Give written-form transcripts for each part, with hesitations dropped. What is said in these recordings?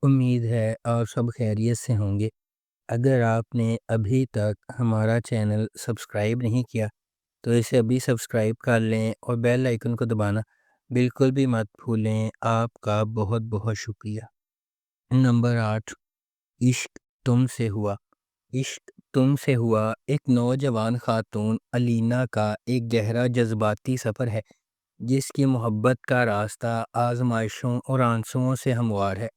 امید ہے آپ سب خیریت سے ہوں گے۔ اگر آپ نے ابھی تک ہمارا چینل سبسکرائب نہیں کیا تو اسے ابھی سبسکرائب کر لیں اور بیل آئیکن کو دبانا بالکل بھی مت بھولیں۔ آپ کا بہت بہت شکریہ۔ نمبر 8، عشق تم سے ہوا۔ عشق تم سے ہوا ایک نوجوان خاتون علینا کا ایک گہرا جذباتی سفر ہے جس کی محبت کا راستہ آزمائشوں اور آنسوؤں سے ہموار ہے۔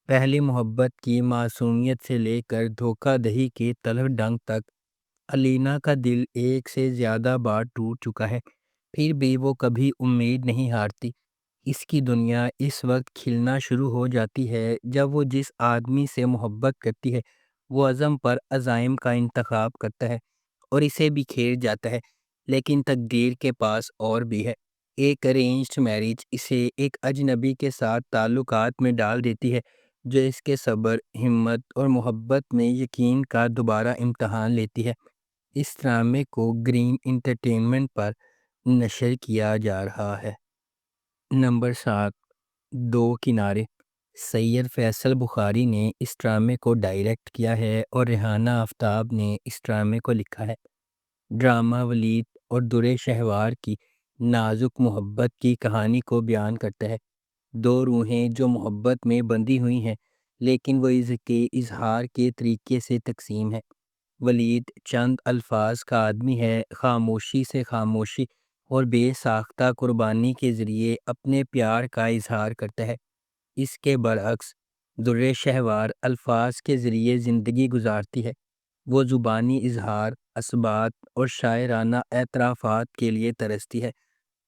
پہلی محبت کی معصومیت سے لے کر دھوکہ دہی کے تلخ ڈنگ تک علینا کا دل ایک سے زیادہ بار ٹوٹ چکا ہے، پھر بھی وہ کبھی امید نہیں ہارتی۔ اس کی دنیا اس وقت کھلنا شروع ہو جاتی ہے جب وہ جس آدمی سے محبت کرتی ہے وہ عزم پر عزائم کا انتخاب کرتا ہے اور اسے بھی کھیر جاتا ہے، لیکن تقدیر کے پاس اور بھی ہے۔ ایک ارینجڈ میرج اسے ایک اجنبی کے ساتھ تعلقات میں ڈال دیتی ہے جو اس کے صبر، ہمت اور محبت میں یقین کا دوبارہ امتحان لیتی ہے۔ اس ڈرامے کو گرین انٹرٹینمنٹ پر نشر کیا جا رہا ہے۔ نمبر 7، دو کنارے۔ سید فیصل بخاری نے اس ڈرامے کو ڈائریکٹ کیا ہے اور ریحانہ آفتاب نے اس ڈرامے کو لکھا ہے۔ ڈرامہ ولید اور درِ شہوار کی نازک محبت کی کہانی کو بیان کرتا ہے۔ دو روحیں جو محبت میں بندھی ہوئی ہیں لیکن وہ اس کے اظہار کے طریقے سے تقسیم ہے۔ ولید چند الفاظ کا آدمی ہے، خاموشی سے خاموشی اور بے ساختہ قربانی کے ذریعے اپنے پیار کا اظہار کرتا ہے۔ اس کے برعکس درِ شہوار الفاظ کے ذریعے زندگی گزارتی ہے۔ وہ زبانی اظہار، اثبات اور شاعرانہ اعترافات کے لیے ترستی ہے۔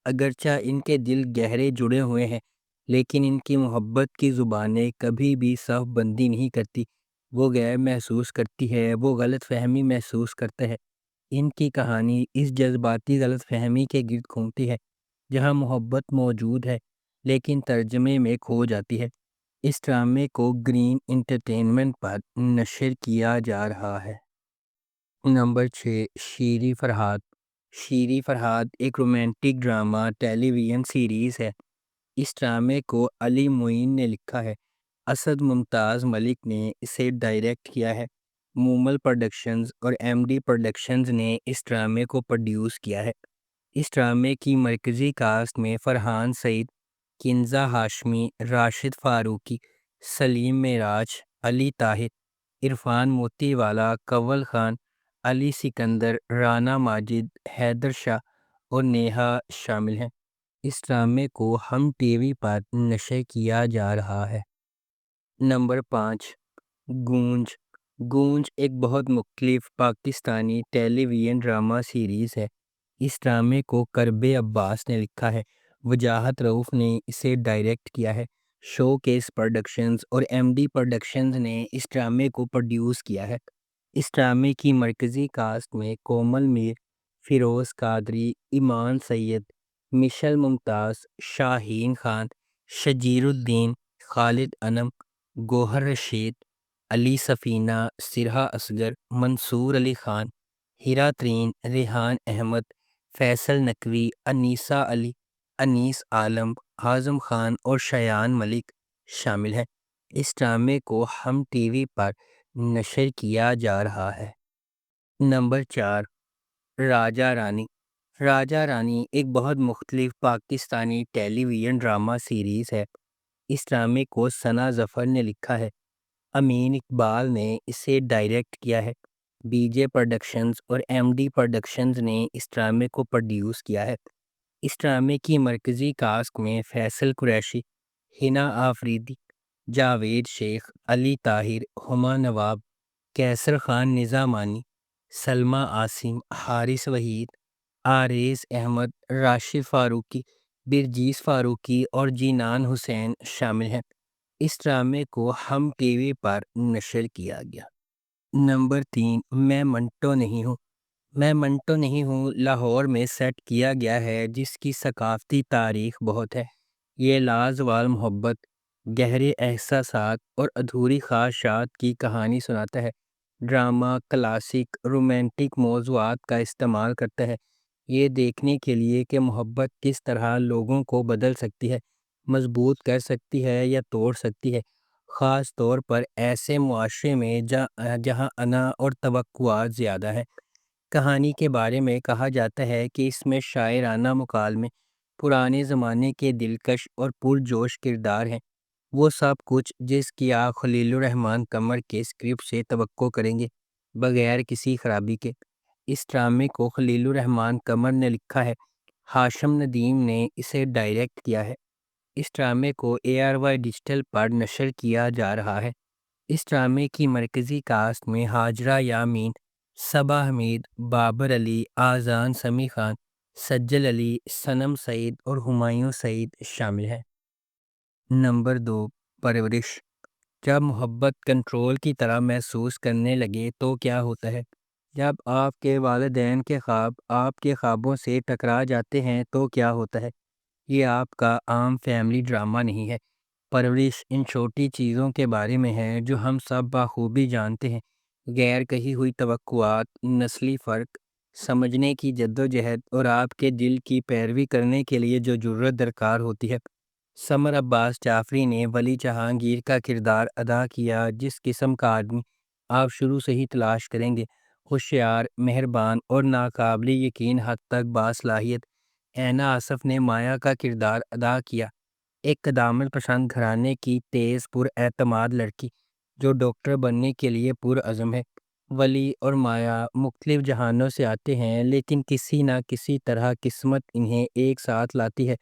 اگرچہ ان کے دل گہرے جڑے ہوئے ہیں لیکن ان کی محبت کی زبانیں کبھی بھی صف بندی نہیں کرتی۔ وہ غیر محسوس کرتی ہے، وہ غلط فہمی محسوس کرتا ہے۔ ان کی کہانی اس جذباتی غلط فہمی کے گرد گھومتی ہے جہاں محبت موجود ہے لیکن ترجمے میں کھو جاتی ہے۔ اس ڈرامے کو گرین انٹرٹینمنٹ پر نشر کیا جا رہا ہے۔ نمبر 6، شیریں فرہاد۔ شیریں فرہاد ایک رومانٹک ڈرامہ ٹیلی ویژن سیریز ہے۔ اس ڈرامے کو علی معین نے لکھا ہے۔ اسد ممتاز ملک نے اسے ڈائریکٹ کیا ہے۔ مومل پروڈکشنز اور ایم ڈی پروڈکشنز نے اس ڈرامے کو پروڈیوس کیا ہے۔ اس ڈرامے کی مرکزی کاسٹ میں فرحان سعید، کنزہ ہاشمی، راشد فاروقی، سلیم معراج، علی طاہر، عرفان موتی والا، کنول خان، علی سکندر، رانا ماجد، حیدر شاہ اور نیہا شامل ہیں۔ اس ڈرامے کو ہم ٹی وی پر نشر کیا جا رہا ہے۔ نمبر 5، گونج۔ گونج ایک بہت مختلف پاکستانی ٹیلی ویژن ڈرامہ سیریز ہے۔ اس ڈرامے کو کرب عباس نے لکھا ہے۔ وجاہت رؤف نے اسے ڈائریکٹ کیا ہے۔ شو کیس پروڈکشنز اور ایم ڈی پروڈکشنز نے اس ڈرامے کو پروڈیوس کیا ہے۔ اس ڈرامے کی مرکزی کاسٹ میں کومل میر، فیروز قادری، ایمان سید، مشل ممتاز، شاہین خان، شجیر الدین، خالد انم، گوہر رشید، علی سفینہ، سرہا اصغر، منصور علی خان، ہیرا ترین، ریحان احمد، فیصل نقوی، انیسہ علی، انیس عالم، اعظم خان اور شایان ملک شامل ہیں۔ اس ڈرامے کو ہم ٹی وی پر نشر کیا جا رہا ہے۔ نمبر 4، راجہ رانی۔ راجہ رانی ایک بہت مختلف پاکستانی ٹیلی ویژن ڈرامہ سیریز ہے۔ اس ڈرامے کو ثنا ظفر نے لکھا ہے۔ امین اقبال نے اسے ڈائریکٹ کیا ہے۔ بی جے پروڈکشنز اور ایم ڈی پروڈکشنز نے اس ڈرامے کو پروڈیوس کیا ہے۔ اس ڈرامے کی مرکزی کاسٹ میں فیصل قریشی، ہنا آفریدی، جاوید شیخ، علی طاہر، ہما نواب، کیسر خان نظامانی، سلمیٰ عاصم، حارث وحید، عارض احمد، راشد فاروقی، برجیس فاروقی اور جینان حسین شامل ہیں۔ اس ڈرامے کو ہم ٹی وی پر نشر کیا گیا۔ نمبر 3، میں منٹو نہیں ہوں۔ میں منٹو نہیں ہوں لاہور میں سیٹ کیا گیا ہے جس کی ثقافتی تاریخ بہت ہے۔ یہ لازوال محبت، گہرے احساسات اور ادھوری خواہشات کی کہانی سناتا ہے۔ ڈرامہ کلاسک رومانٹک موضوعات کا استعمال کرتا ہے یہ دیکھنے کے لیے کہ محبت کس طرح لوگوں کو بدل سکتی ہے، مضبوط کر سکتی ہے یا توڑ سکتی ہے، خاص طور پر ایسے معاشرے میں جہاں انا اور توقعات زیادہ ہیں۔ کہانی کے بارے میں کہا جاتا ہے کہ اس میں شاعرانہ مکالمے، پرانے زمانے کے دلکش اور پرجوش کردار ہیں، وہ سب کچھ جس کی آپ خلیل الرحمن قمر کے اسکرپٹ سے توقع کریں گے، بغیر کسی خرابی کے۔ اس ڈرامے کو خلیل الرحمن قمر نے لکھا ہے، ہاشم ندیم نے اسے ڈائریکٹ کیا ہے۔ اس ڈرامے کو ARY ڈیجیٹل پر نشر کیا جا رہا ہے۔ اس ڈرامے کی مرکزی کاسٹ میں ہاجرہ یامین، صبا حمید، بابر علی، آذان سمیع خان، سجل علی، صنم سعید اور ہمایوں سعید شامل ہیں۔ نمبر 2، پرورش۔ جب محبت کنٹرول کی طرح محسوس کرنے لگے تو کیا ہوتا ہے؟ جب آپ کے والدین کے خواب آپ کے خوابوں سے ٹکرا جاتے ہیں تو کیا ہوتا ہے؟ یہ آپ کا عام فیملی ڈرامہ نہیں ہے۔ پرورش ان چھوٹی چیزوں کے بارے میں ہے جو ہم سب بخوبی جانتے ہیں، غیر کہی ہوئی توقعات، نسلی فرق، سمجھنے کی جدوجہد اور آپ کے دل کی پیروی کرنے کے لیے جو جرت درکار ہوتی ہے۔ سمر عباس جعفری نے ولی جہانگیر کا کردار ادا کیا، جس قسم کا آدمی آپ شروع سے ہی تلاش کریں گے، ہوشیار، مہربان اور ناقابل یقین حد تک باصلاحیت۔ اینا آصف نے مایا کا کردار ادا کیا، ایک قدامت پسند گھرانے کی تیز پر اعتماد لڑکی جو ڈاکٹر بننے کے لیے پرعزم ہے۔ ولی اور مایا مختلف جہانوں سے آتے ہیں، لیکن کسی نہ کسی طرح قسمت انہیں ایک ساتھ لاتی ہے،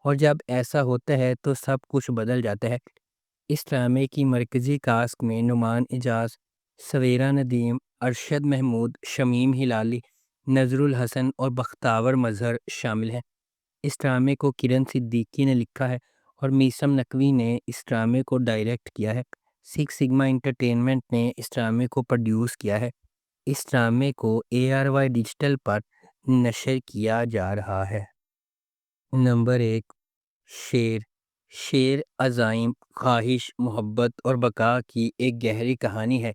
اور جب ایسا ہوتا ہے تو سب کچھ بدل جاتا ہے۔ اس ڈرامے کی مرکزی کاسٹ میں نعمان اعجاز، سویرا ندیم، ارشد محمود، شمیم ہلالی، نذر الحسن اور بختاور مظہر شامل ہیں۔ اس ڈرامے کو کرن صدیقی نے لکھا ہے اور میثم نقوی نے اس ڈرامے کو ڈائریکٹ کیا ہے۔ سکس سگما انٹرٹینمنٹ نے اس ڈرامے کو پروڈیوس کیا ہے۔ اس ڈرامے کو ARY ڈیجیٹل پر نشر کیا جا رہا ہے۔ نمبر 1، شیر۔ شیر عزائم، خواہش، محبت اور بقا کی ایک گہری کہانی ہے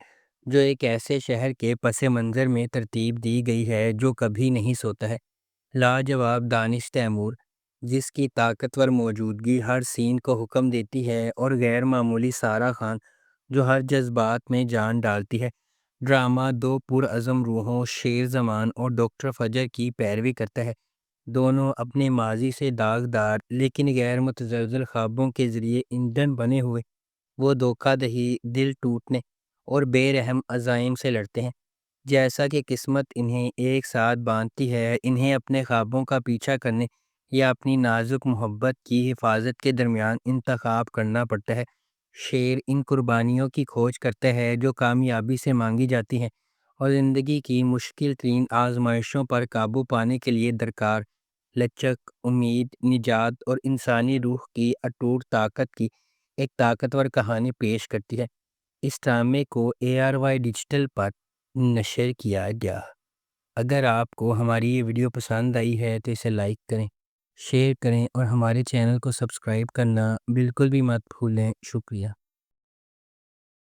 جو ایک ایسے شہر کے پس منظر میں ترتیب دی گئی ہے جو کبھی نہیں سوتا ہے۔ لاجواب دانش تیمور، جس کی طاقتور موجودگی ہر سین کو حکم دیتی ہے، اور غیر معمولی سارہ خان جو ہر جذبات میں جان ڈالتی ہے۔ ڈرامہ دو پرعزم روحوں، شیر زمان اور ڈاکٹر فجر کی پیروی کرتا ہے۔ دونوں اپنے ماضی سے داغدار لیکن غیر متزلزل خوابوں کے ذریعے ایندھن بنے ہوئے، وہ دھوکہ دہی، دل ٹوٹنے اور بے رحم عزائم سے لڑتے ہیں۔ جیسا کہ قسمت انہیں ایک ساتھ باندھتی ہے، انہیں اپنے خوابوں کا پیچھا کرنے یا اپنی نازک محبت کی حفاظت کے درمیان انتخاب کرنا پڑتا ہے۔ شیر ان قربانیوں کی کھوج کرتا ہے جو کامیابی سے مانگی جاتی ہیں اور زندگی کی مشکل ترین آزمائشوں پر قابو پانے کے لیے درکار لچک، امید، نجات اور انسانی روح کی اٹوٹ طاقت کی ایک طاقتور کہانی پیش کرتی ہے۔ اس ڈرامے کو ARY ڈیجیٹل پر نشر کیا گیا۔ اگر آپ کو ہماری یہ ویڈیو پسند آئی ہے تو اسے لائک کریں، شیئر کریں اور ہمارے چینل کو سبسکرائب کرنا بالکل بھی مت بھولیں۔ شکریہ۔